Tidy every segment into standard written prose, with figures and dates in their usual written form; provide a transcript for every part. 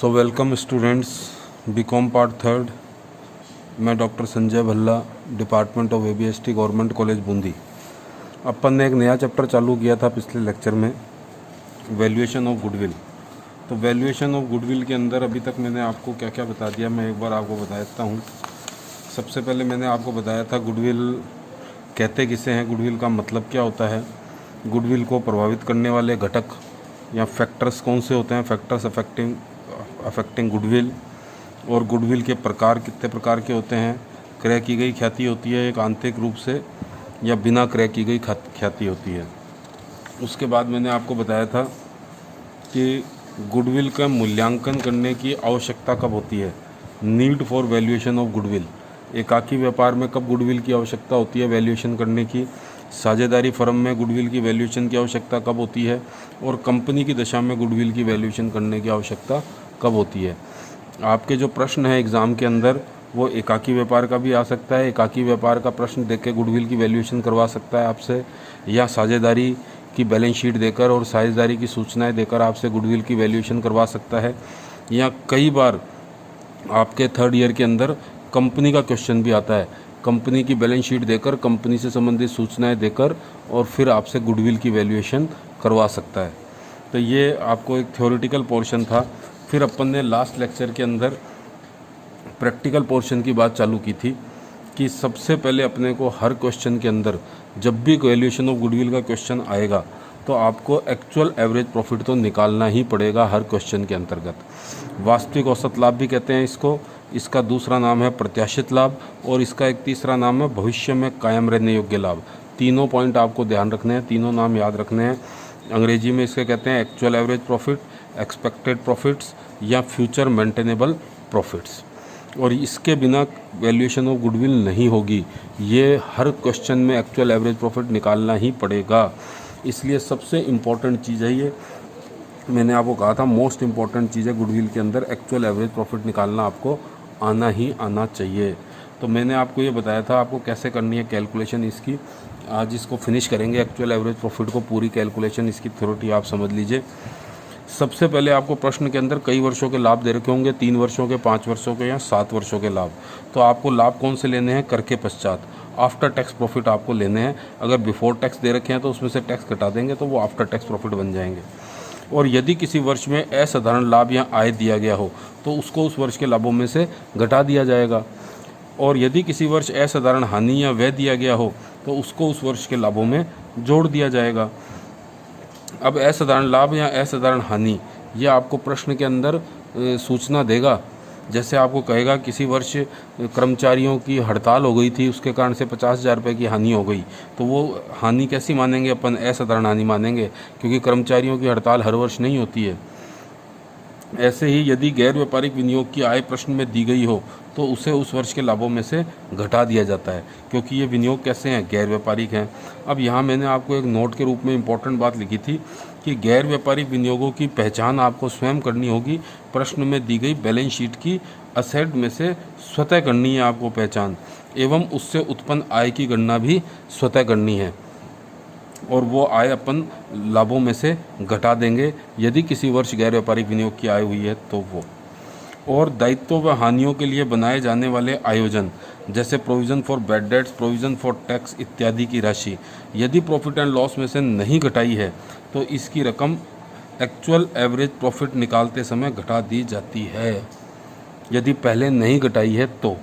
Welcome students, BCom part third. मैं doctor Sanjay Bhalla, department of ABST, government college Bundi. अपन ने एक नया चैप्टर चालू किया था पिछले लेक्चर में, वैल्यूएशन ऑफ गुडविल। तो वैल्यूएशन ऑफ गुडविल के अंदर अभी तक मैंने आपको क्या क्या बता दिया, मैं एक बार आपको बता देता हूँ। सबसे पहले मैंने आपको बताया था गुडविल कहते किसे हैं, गुडविल का मतलब क्या होता है, गुडविल को प्रभावित करने वाले घटक या फैक्टर्स कौन से होते हैं, फैक्टर्स अफेक्टिंग गुडविल, और गुडविल के प्रकार कितने प्रकार के होते हैं। क्रय की गई ख्याति होती है एक आंतरिक रूप से, या बिना क्रय की गई ख्याति होती है। उसके बाद मैंने आपको बताया था कि गुडविल का मूल्यांकन करने की आवश्यकता कब होती है, need for valuation of goodwill. एकाकी व्यापार में कब गुडविल की आवश्यकता होती है वैल्यूएशन करने की, साझेदारी फर्म में गुडविल की वैल्यूएशन की आवश्यकता कब होती है, और कंपनी की दशा में गुडविल की वैल्यूएशन करने की आवश्यकता कब होती है। आपके जो प्रश्न है एग्ज़ाम के अंदर वो एकाकी व्यापार का भी आ सकता है। एकाकी व्यापार का प्रश्न देख के गुडविल की वैल्यूएशन करवा सकता है आपसे, या साझेदारी की बैलेंस शीट देकर और साझेदारी की सूचनाएं देकर आपसे गुडविल की वैल्यूएशन करवा सकता है। या कई बार आपके थर्ड ईयर के अंदर कंपनी का क्वेश्चन भी आता है, कंपनी की बैलेंस शीट देकर, कंपनी से संबंधित सूचनाएं देकर और फिर आपसे गुडविल की वैल्यूएशन करवा सकता है। तो ये आपको एक थ्योरेटिकल पोर्शन था। फिर अपन ने लास्ट लेक्चर के अंदर प्रैक्टिकल पोर्शन की बात चालू की थी कि सबसे पहले अपने को हर क्वेश्चन के अंदर जब भी वैल्यूएशन ऑफ गुडविल का क्वेश्चन आएगा तो आपको एक्चुअल एवरेज प्रॉफिट तो निकालना ही पड़ेगा हर क्वेश्चन के अंतर्गत। वास्तविक औसत लाभ भी कहते हैं इसको, इसका दूसरा नाम है प्रत्याशित लाभ, और इसका एक तीसरा नाम है भविष्य में कायम रहने योग्य लाभ। तीनों पॉइंट आपको ध्यान रखने हैं, तीनों नाम याद रखने हैं। अंग्रेजी में इसके कहते हैं actual average profit, expected profits या फ्यूचर मेंटेनेबल प्रॉफिट्स। और इसके बिना वैल्यूएशन ऑफ गुडविल नहीं होगी। ये हर क्वेश्चन में एक्चुअल एवरेज प्रॉफिट निकालना ही पड़ेगा, इसलिए सबसे इम्पॉर्टेंट चीज़ है ये। मैंने आपको कहा था मोस्ट इम्पॉर्टेंट चीज़ है गुडविल के अंदर एक्चुअल एवरेज प्रॉफिट निकालना आपको आना ही आना चाहिए। तो मैंने आपको ये बताया था आपको कैसे करनी है कैलकुलेशन इसकी। आज इसको फिनिश करेंगे, एक्चुअल एवरेज प्रॉफिट को, पूरी कैलकुलेशन इसकी थ्योरी आप समझ लीजिए। सबसे पहले आपको प्रश्न के अंदर कई वर्षों के लाभ दे रखे होंगे, 3 वर्षों के, 5 वर्षों के या 7 वर्षों के लाभ। तो आपको लाभ कौन से लेने हैं, कर के पश्चात आफ्टर टैक्स प्रॉफिट आपको लेने हैं। अगर बिफोर टैक्स दे रखे हैं तो उसमें से टैक्स घटा देंगे तो वो आफ्टर टैक्स प्रॉफिट बन जाएंगे। और यदि किसी वर्ष में असाधारण लाभ या आय दिया गया हो तो उसको उस वर्ष के लाभों में से घटा दिया जाएगा। और यदि किसी वर्ष असाधारण हानि या व्यय दिया गया हो तो उसको उस वर्ष के लाभों में जोड़ दिया जाएगा। अब असाधारण लाभ या असाधारण हानि ये आपको प्रश्न के अंदर सूचना देगा। जैसे आपको कहेगा किसी वर्ष कर्मचारियों की हड़ताल हो गई थी, उसके कारण से 50,000 रुपये की हानि हो गई, तो वो हानि कैसी मानेंगे अपन, असाधारण हानि मानेंगे, क्योंकि कर्मचारियों की हड़ताल हर वर्ष नहीं होती है। ऐसे ही यदि गैर व्यापारिक विनियोग की आय प्रश्न में दी गई हो तो उसे उस वर्ष के लाभों में से घटा दिया जाता है, क्योंकि ये विनियोग कैसे हैं, गैर व्यापारिक हैं। अब यहाँ मैंने आपको एक नोट के रूप में इम्पोर्टेंट बात लिखी थी कि गैर व्यापारिक विनियोगों की पहचान आपको स्वयं करनी होगी। प्रश्न में दी गई बैलेंस शीट की असेट में से स्वतः करनी है आपको पहचान, एवं उससे उत्पन्न आय की गणना भी स्वतः करनी है, और वो आय अपन लाभों में से घटा देंगे यदि किसी वर्ष गैर व्यापारिक विनियोग की आय हुई है तो वो। और दायित्व व हानियों के लिए बनाए जाने वाले आयोजन, जैसे provision for bad debts, provision for tax इत्यादि की राशि यदि प्रॉफिट एंड लॉस में से नहीं घटाई है तो इसकी रकम एक्चुअल एवरेज प्रॉफिट निकालते समय घटा दी जाती है। यदि पहले नहीं घटाई है तो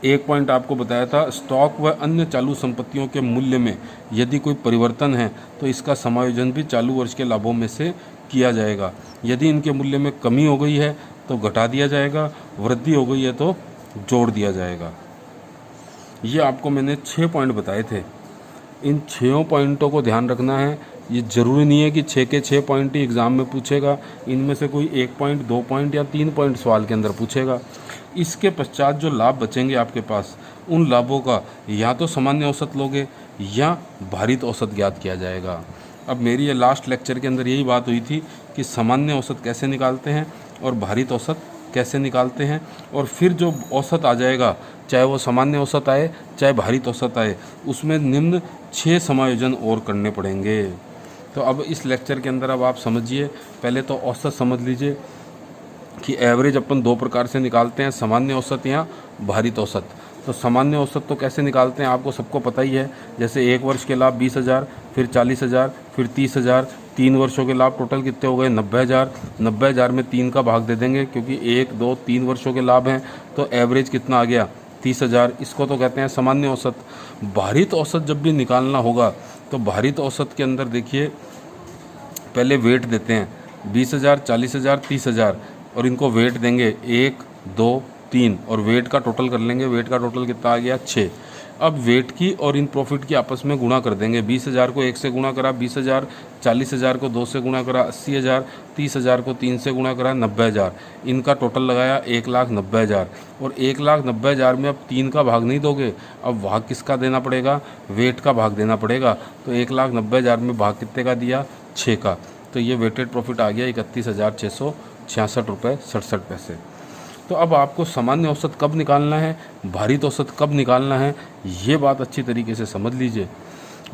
एक पॉइंट आपको बताया था, स्टॉक व अन्य चालू संपत्तियों के मूल्य में यदि कोई परिवर्तन है तो इसका समायोजन भी चालू वर्ष के लाभों में से किया जाएगा। यदि इनके मूल्य में कमी हो गई है तो घटा दिया जाएगा, वृद्धि हो गई है तो जोड़ दिया जाएगा। ये आपको मैंने 6 पॉइंट बताए थे। इन 6 पॉइंटों को ध्यान रखना है। ये ज़रूरी नहीं है कि 6 के 6 पॉइंट ही एग्ज़ाम में पूछेगा, इनमें से कोई 1 पॉइंट, 2 पॉइंट या 3 पॉइंट सवाल के अंदर पूछेगा। इसके पश्चात जो लाभ बचेंगे आपके पास, उन लाभों का या तो सामान्य औसत लोगे या भारित औसत ज्ञात किया जाएगा। अब मेरी ये लास्ट लेक्चर के अंदर यही बात हुई थी कि सामान्य औसत कैसे निकालते हैं और भारित औसत कैसे निकालते हैं, और फिर जो औसत आ जाएगा, चाहे वो सामान्य औसत आए चाहे भारित औसत आए, उसमें निम्न 6 समायोजन और करने पड़ेंगे। तो अब इस लेक्चर के अंदर अब आप समझिए, पहले तो औसत समझ लीजिए। कि एवरेज अपन दो प्रकार से निकालते हैं, सामान्य औसत या भारित औसत। तो सामान्य औसत तो कैसे निकालते हैं आपको सबको पता ही है। जैसे एक वर्ष के लाभ 20,000, फिर 40,000, फिर 30,000, 3 वर्षों के लाभ टोटल कितने हो गए 90,000। 90,000 में 3 का भाग दे देंगे क्योंकि 1, 2, 3 वर्षों के लाभ हैं, तो एवरेज कितना आ गया 30,000। इसको तो कहते हैं सामान्य औसत। भारित औसत जब भी निकालना होगा तो भारित औसत के अंदर देखिए पहले वेट देते हैं 20,000, 40,000, 30,000 और इनको वेट देंगे 1, 2, 3 और वेट का टोटल कर लेंगे। वेट का टोटल कितना आ गया 6। अब वेट की और इन प्रॉफिट की आपस में गुणा कर देंगे। 20,000 को 1 से गुणा करा 20,000, 40,000 को 2 से गुणा करा 80,000, 30,000 को 3 से गुणा करा 90,000। इनका टोटल लगाया 1,90,000 और 1,90,000 में अब 3 का भाग नहीं दोगे, अब भाग किसका देना पड़ेगा, वेट का भाग देना पड़ेगा। तो 1,90,000 में भाग कितने का दिया 6 का। तो ये वेटेड प्रॉफिट आ गया 31,666 रुपये 67 पैसे। तो अब आपको सामान्य औसत कब निकालना है, भारित औसत कब निकालना है, ये बात अच्छी तरीके से समझ लीजिए।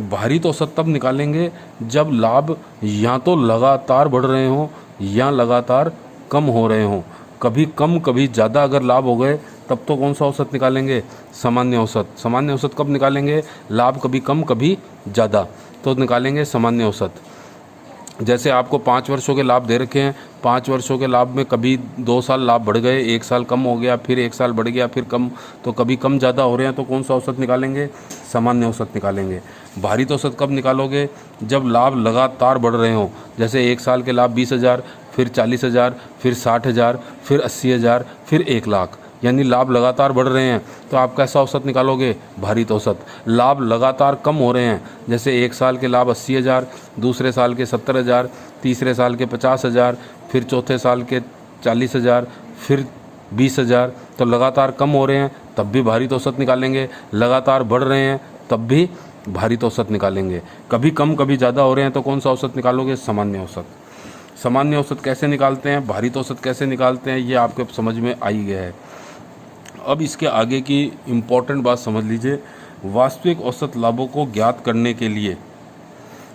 भारित औसत तब निकालेंगे जब लाभ या तो लगातार बढ़ रहे हों या लगातार कम हो रहे हों। कभी कम कभी ज़्यादा अगर लाभ हो गए तब तो कौन सा औसत निकालेंगे, सामान्य औसत। सामान्य औसत कब निकालेंगे, लाभ कभी कम कभी ज़्यादा, तो निकालेंगे सामान्य औसत। जैसे आपको 5 वर्षों के लाभ दे रखे हैं, 5 वर्षों के लाभ में कभी 2 साल लाभ बढ़ गए, 1 साल कम हो गया, फिर 1 साल बढ़ गया, फिर कम, तो कभी कम ज़्यादा हो रहे हैं, तो कौन सा औसत निकालेंगे, सामान्य औसत निकालेंगे। भारित औसत कब निकालोगे, जब लाभ लगातार बढ़ रहे हों। जैसे 1 साल के लाभ 20,000, फिर 40,000, फिर 60,000, फिर 80,000, फिर 1,00,000, यानी लाभ लगातार बढ़ रहे हैं, तो आप कैसा औसत निकालोगे, भारित औसत। लाभ लगातार कम हो रहे हैं, जैसे 1 साल के लाभ 80,000, दूसरे साल के 70,000, तीसरे साल के 50,000, फिर चौथे साल के 40,000, फिर 20,000, तो लगातार कम हो रहे हैं तब भी भारित औसत निकालेंगे, लगातार बढ़ रहे हैं तब भी भारित औसत निकालेंगे। कभी कम कभी ज़्यादा हो रहे हैं तो कौन सा औसत निकालोगे, सामान्य औसत। सामान्य औसत कैसे निकालते हैं, भारित औसत कैसे निकालते हैं, ये आपके समझ में आ ही गया है। अब इसके आगे की इम्पॉर्टेंट बात समझ लीजिए। वास्तविक औसत लाभों को ज्ञात करने के लिए,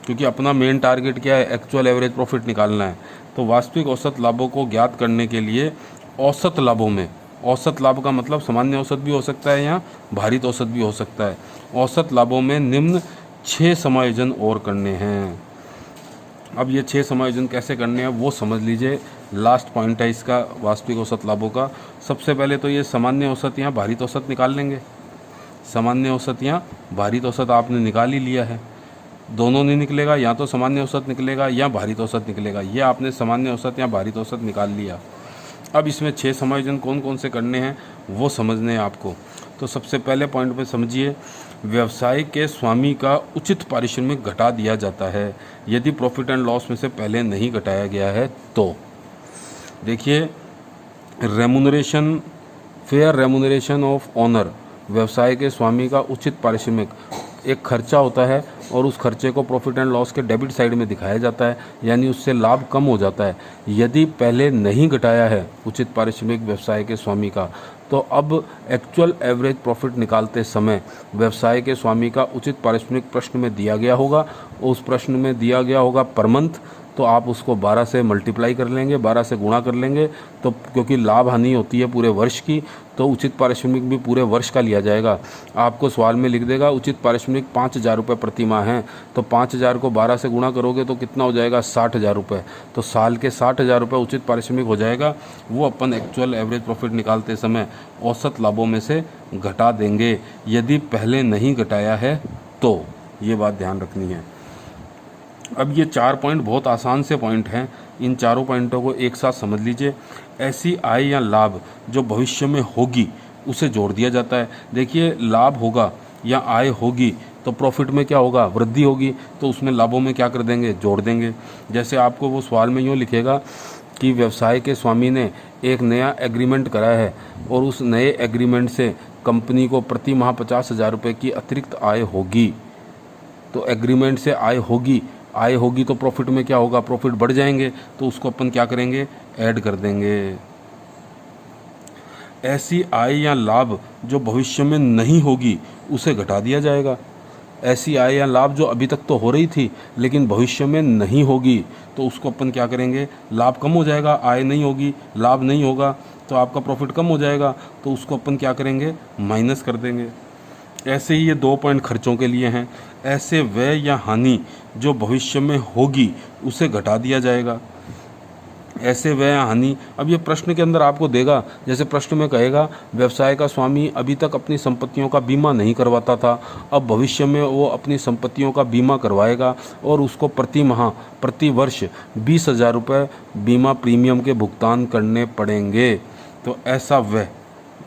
क्योंकि अपना मेन टारगेट क्या है, एक्चुअल एवरेज प्रॉफिट निकालना है, तो वास्तविक औसत लाभों को ज्ञात करने के लिए औसत लाभों में, औसत लाभ का मतलब सामान्य औसत भी हो सकता है या भारित औसत भी हो सकता है, औसत लाभों में निम्न 6 समायोजन और करने हैं। अब ये 6 समायोजन कैसे करने हैं वो समझ लीजिए। लास्ट पॉइंट है इसका वास्तविक औसत लाभों का। सबसे पहले तो ये सामान्य औसत या भारित औसत निकाल लेंगे। सामान्य औसत या भारित औसत आपने निकाल ही लिया है, दोनों नहीं निकलेगा, या तो सामान्य औसत निकलेगा या भारित औसत निकलेगा। ये आपने सामान्य औसत या भारित औसत निकाल लिया। अब इसमें 6 समायोजन कौन कौन से करने हैं वो समझने हैं आपको। तो सबसे पहले पॉइंट पे समझिए, व्यवसाय के स्वामी का उचित पारिश्रमिक घटा दिया जाता है यदि प्रॉफिट एंड लॉस में से पहले नहीं घटाया गया है। तो देखिए, remuneration, fair remuneration of owner, व्यवसाय के स्वामी का उचित पारिश्रमिक एक खर्चा होता है और उस खर्चे को प्रॉफिट एंड लॉस के डेबिट साइड में दिखाया जाता है, यानी उससे लाभ कम हो जाता है यदि पहले नहीं घटाया है उचित पारिश्रमिक व्यवसाय के स्वामी का। तो अब एक्चुअल एवरेज प्रॉफिट निकालते समय व्यवसाय के स्वामी का उचित पारिश्रमिक प्रश्न में दिया गया होगा, उस प्रश्न में दिया गया होगा पर मंथ, तो आप उसको 12 से मल्टीप्लाई कर लेंगे, 12 से गुणा कर लेंगे। तो क्योंकि लाभ हानि होती है पूरे वर्ष की, तो उचित पारिश्रमिक भी पूरे वर्ष का लिया जाएगा। आपको सवाल में लिख देगा उचित पारिश्रमिक 5,000 रुपये प्रति माह है, तो 5,000 को 12 से गुणा करोगे तो कितना हो जाएगा, 60,000 रुपये। तो साल के 60,000 रुपये उचित पारिश्रमिक हो जाएगा। वो अपन एक्चुअल एवरेज प्रॉफिट निकालते समय औसत लाभों में से घटा देंगे यदि पहले नहीं घटाया है तो। ये बात ध्यान रखनी है। अब ये 4 पॉइंट बहुत आसान से पॉइंट हैं, इन चारों पॉइंटों को एक साथ समझ लीजिए। ऐसी आय या लाभ जो भविष्य में होगी उसे जोड़ दिया जाता है। देखिए, लाभ होगा या आय होगी तो प्रॉफिट में क्या होगा, वृद्धि होगी, तो उसमें लाभों में क्या कर देंगे, जोड़ देंगे। जैसे आपको वो सवाल में यूँ लिखेगा कि व्यवसाय के स्वामी ने एक नया एग्रीमेंट करा है और उस नए एग्रीमेंट से कंपनी को प्रति माह 50,000 रुपये की अतिरिक्त आय होगी। तो एग्रीमेंट से आय होगी तो प्रॉफिट में क्या होगा, प्रॉफिट बढ़ जाएंगे, तो उसको अपन क्या करेंगे, ऐड कर देंगे। ऐसी आय या लाभ जो भविष्य में नहीं होगी उसे घटा दिया जाएगा। ऐसी आय या लाभ जो अभी तक तो हो रही थी लेकिन भविष्य में नहीं होगी, तो उसको अपन क्या करेंगे, लाभ कम हो जाएगा, आय नहीं होगी, लाभ नहीं होगा तो आपका प्रॉफिट कम हो जाएगा, तो उसको अपन क्या करेंगे, माइनस कर देंगे। ऐसे ही ये 2 पॉइंट खर्चों के लिए हैं। ऐसे व्यय या हानि जो भविष्य में होगी उसे घटा दिया जाएगा। ऐसे व्यय या हानि, अब ये प्रश्न के अंदर आपको देगा, जैसे प्रश्न में कहेगा व्यवसाय का स्वामी अभी तक अपनी संपत्तियों का बीमा नहीं करवाता था, अब भविष्य में वो अपनी संपत्तियों का बीमा करवाएगा और उसको प्रति माह प्रति वर्ष 20,000 रुपये बीमा प्रीमियम के भुगतान करने पड़ेंगे। तो ऐसा व्यय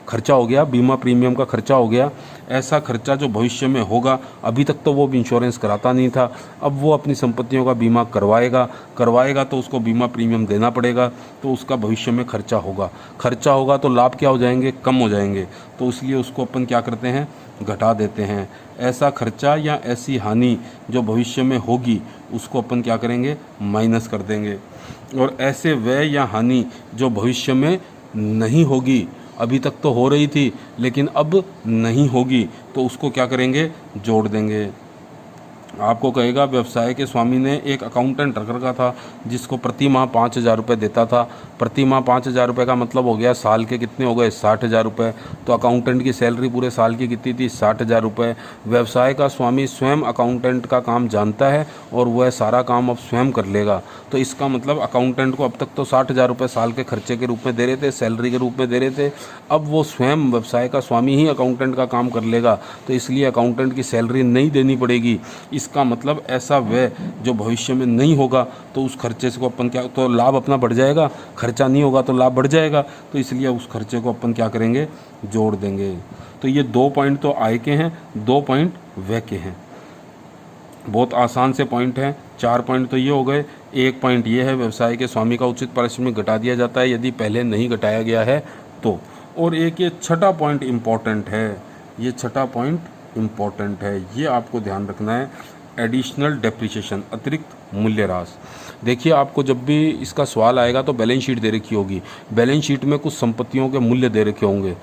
खर्चा हो गया, बीमा प्रीमियम का खर्चा हो गया। ऐसा खर्चा जो भविष्य में होगा, अभी तक तो वो इंश्योरेंस कराता नहीं था, अब वो अपनी संपत्तियों का बीमा करवाएगा तो उसको बीमा प्रीमियम देना पड़ेगा, तो उसका भविष्य में खर्चा होगा तो लाभ क्या हो जाएंगे, कम हो जाएंगे, तो इसलिए उसको अपन क्या करते हैं, घटा देते हैं। ऐसा खर्चा या ऐसी हानि जो भविष्य में होगी उसको अपन क्या करेंगे, माइनस कर देंगे। और ऐसे व्यय या हानि जो भविष्य में नहीं होगी, अभी तक तो हो रही थी लेकिन अब नहीं होगी, तो उसको क्या करेंगे, जोड़ देंगे। आपको कहेगा व्यवसाय के स्वामी ने एक अकाउंटेंट रख रखा था जिसको प्रति माह 5,000 रुपये देता था। प्रति माह 5,000 रुपये का मतलब हो गया साल के कितने हो गए, 60,000 रुपये। तो अकाउंटेंट की सैलरी पूरे साल की कितनी थी, 60,000 रुपये। व्यवसाय का स्वामी स्वयं अकाउंटेंट का काम जानता है और वह सारा काम अब स्वयं कर लेगा, तो इसका मतलब अकाउंटेंट को अब तक तो 60,000 रुपये साल के खर्चे के रूप में दे रहे थे, सैलरी के रूप में दे रहे थे, अब वो स्वयं व्यवसाय का स्वामी ही अकाउंटेंट का काम कर लेगा, तो इसलिए अकाउंटेंट की सैलरी नहीं देनी पड़ेगी। इसका मतलब ऐसा व्यय जो भविष्य में नहीं होगा तो उस खर्चे को अपन क्या, तो लाभ अपना बढ़ जाएगा, खर्चा नहीं होगा तो लाभ बढ़ जाएगा, तो इसलिए उस खर्चे को अपन क्या करेंगे, जोड़ देंगे। तो ये 2 पॉइंट तो आय के हैं, 2 पॉइंट व्यय के हैं। बहुत आसान से पॉइंट हैं। 4 पॉइंट तो ये हो गए। 1 पॉइंट ये है, व्यवसाय के स्वामी का उचित पारिश्रमिक घटा दिया जाता है यदि पहले नहीं घटाया गया है तो। और एक ये छठा पॉइंट इम्पॉर्टेंट है, ये छठा पॉइंट इम्पॉर्टेंट है, ये आपको ध्यान रखना है, एडिशनल डेप्रिसिएशन, अतिरिक्त मूल्यह्रास। देखिए आपको जब भी इसका सवाल आएगा तो बैलेंस शीट दे रखी होगी, बैलेंस शीट में कुछ संपत्तियों के मूल्य दे रखे होंगे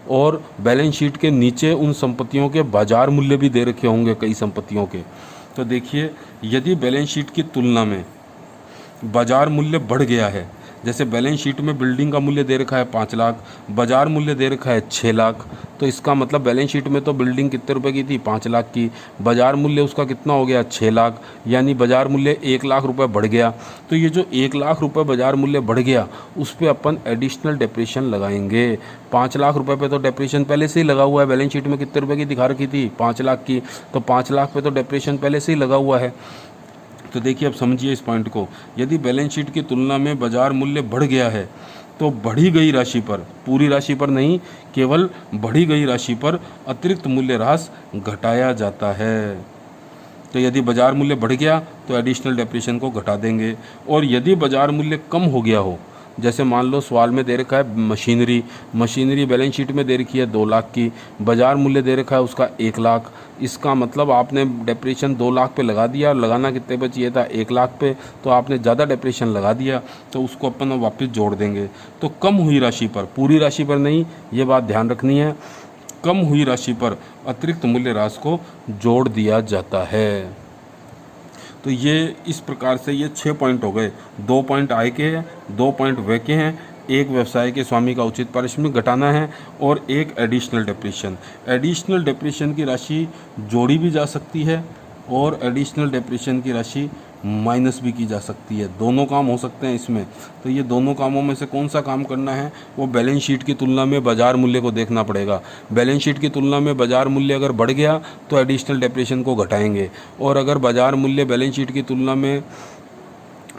और बैलेंस शीट के नीचे उन संपत्तियों के बाजार मूल्य भी दे रखे होंगे कई संपत्तियों के। तो देखिए यदि बैलेंस शीट की तुलना में बाजार मूल्य बढ़ गया है, जैसे बैलेंस शीट में बिल्डिंग का मूल्य दे रखा है 5 लाख, बाजार मूल्य दे रखा है 6 लाख, तो इसका मतलब बैलेंस शीट में तो बिल्डिंग कितने रुपए की थी, 5 लाख की, बाजार मूल्य उसका कितना हो गया, 6 लाख, यानी बाजार मूल्य 1 लाख रुपए बढ़ गया। तो ये जो 1 लाख रुपए बाजार मूल्य बढ़ गया उस पर अपन एडिशनल डेप्रिसिएशन लगाएंगे। 5 लाख रुपए पे तो डेप्रिसिएशन पहले से ही लगा हुआ है, बैलेंस शीट में कितने रुपए की दिखा रखी थी, 5 लाख की, तो 5 लाख पे तो डेप्रिसिएशन पहले से ही लगा हुआ है। तो देखिए अब समझिए इस पॉइंट को, यदि बैलेंस शीट की तुलना में बाजार मूल्य बढ़ गया है तो बढ़ी गई राशि पर, पूरी राशि पर नहीं, केवल बढ़ी गई राशि पर अतिरिक्त मूल्यह्रास घटाया जाता है। तो यदि बाजार मूल्य बढ़ गया तो एडिशनल डेप्रिसिएशन को घटा देंगे। और यदि बाजार मूल्य कम हो गया हो, जैसे मान लो सवाल में दे रखा है मशीनरी बैलेंस शीट में दे रखी है 2 लाख की, बाजार मूल्य दे रखा है उसका 1 लाख, इसका मतलब आपने डेप्रिसिएशन 2 लाख पे लगा दिया, लगाना कितने पे चाहिए था, 1 लाख पे, तो आपने ज़्यादा डेप्रिसिएशन लगा दिया, तो उसको अपन वापस जोड़ देंगे। तो कम हुई राशि पर, पूरी राशि पर नहीं, ये बात ध्यान रखनी है, कम हुई राशि पर अतिरिक्त मूल्यह्रास को जोड़ दिया जाता है। तो ये इस प्रकार से ये 6 पॉइंट हो गए, 2 पॉइंट आय के हैं, 2 पॉइंट व्यय के हैं, एक व्यवसाय के स्वामी का उचित पारिश्रमिक घटाना है और एक एडिशनल डेप्रिसिएशन। एडिशनल डेप्रिसिएशन की राशि जोड़ी भी जा सकती है और एडिशनल डेप्रिसिएशन की राशि माइनस भी की जा सकती है, दोनों काम हो सकते हैं इसमें। तो ये दोनों कामों में से कौन सा काम करना है, वो बैलेंस शीट की तुलना में बाजार मूल्य को देखना पड़ेगा। बैलेंस शीट की तुलना में बाजार मूल्य अगर बढ़ गया तो एडिशनल डेप्रिसिएशन को घटाएंगे, और अगर बाजार मूल्य बैलेंस शीट की तुलना में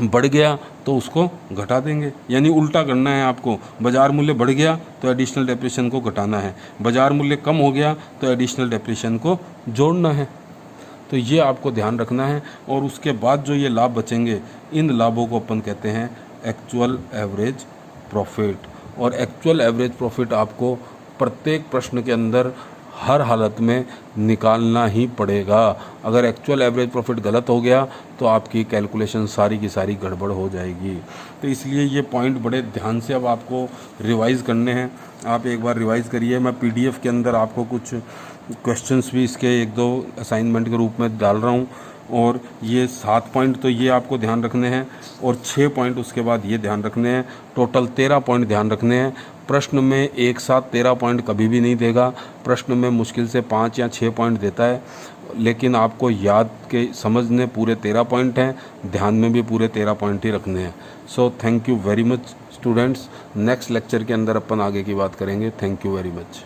बढ़ गया तो उसको घटा देंगे। यानी उल्टा करना है आपको, बाजार मूल्य बढ़ गया तो एडिशनल डेप्रिसिएशन को घटाना है, बाजार मूल्य कम हो गया तो एडिशनल डेप्रिसिएशन को जोड़ना है। तो ये आपको ध्यान रखना है। और उसके बाद जो ये लाभ बचेंगे, इन लाभों को अपन कहते हैं एक्चुअल एवरेज प्रॉफिट। और एक्चुअल एवरेज प्रॉफिट आपको प्रत्येक प्रश्न के अंदर हर हालत में निकालना ही पड़ेगा। अगर एक्चुअल एवरेज प्रॉफिट गलत हो गया तो आपकी कैलकुलेशन सारी की सारी गड़बड़ हो जाएगी। तो इसलिए ये पॉइंट बड़े ध्यान से अब आपको रिवाइज़ करने हैं। आप एक बार रिवाइज़ करिए, मैं PDF के अंदर आपको कुछ क्वेश्चंस भी इसके 1-2 असाइनमेंट के रूप में डाल रहा हूँ। और ये 7 पॉइंट तो ये आपको ध्यान रखने हैं और 6 पॉइंट उसके बाद ये ध्यान रखने हैं। टोटल 13 पॉइंट ध्यान रखने हैं। प्रश्न में एक साथ 13 पॉइंट कभी भी नहीं देगा। प्रश्न में मुश्किल से 5 या 6 पॉइंट देता है, लेकिन आपको याद के समझने पूरे 13 पॉइंट हैं, ध्यान में भी पूरे 13 पॉइंट ही रखने हैं। So thank you very much students. Next lecture के अंदर अपन आगे की बात करेंगे। Thank you very much.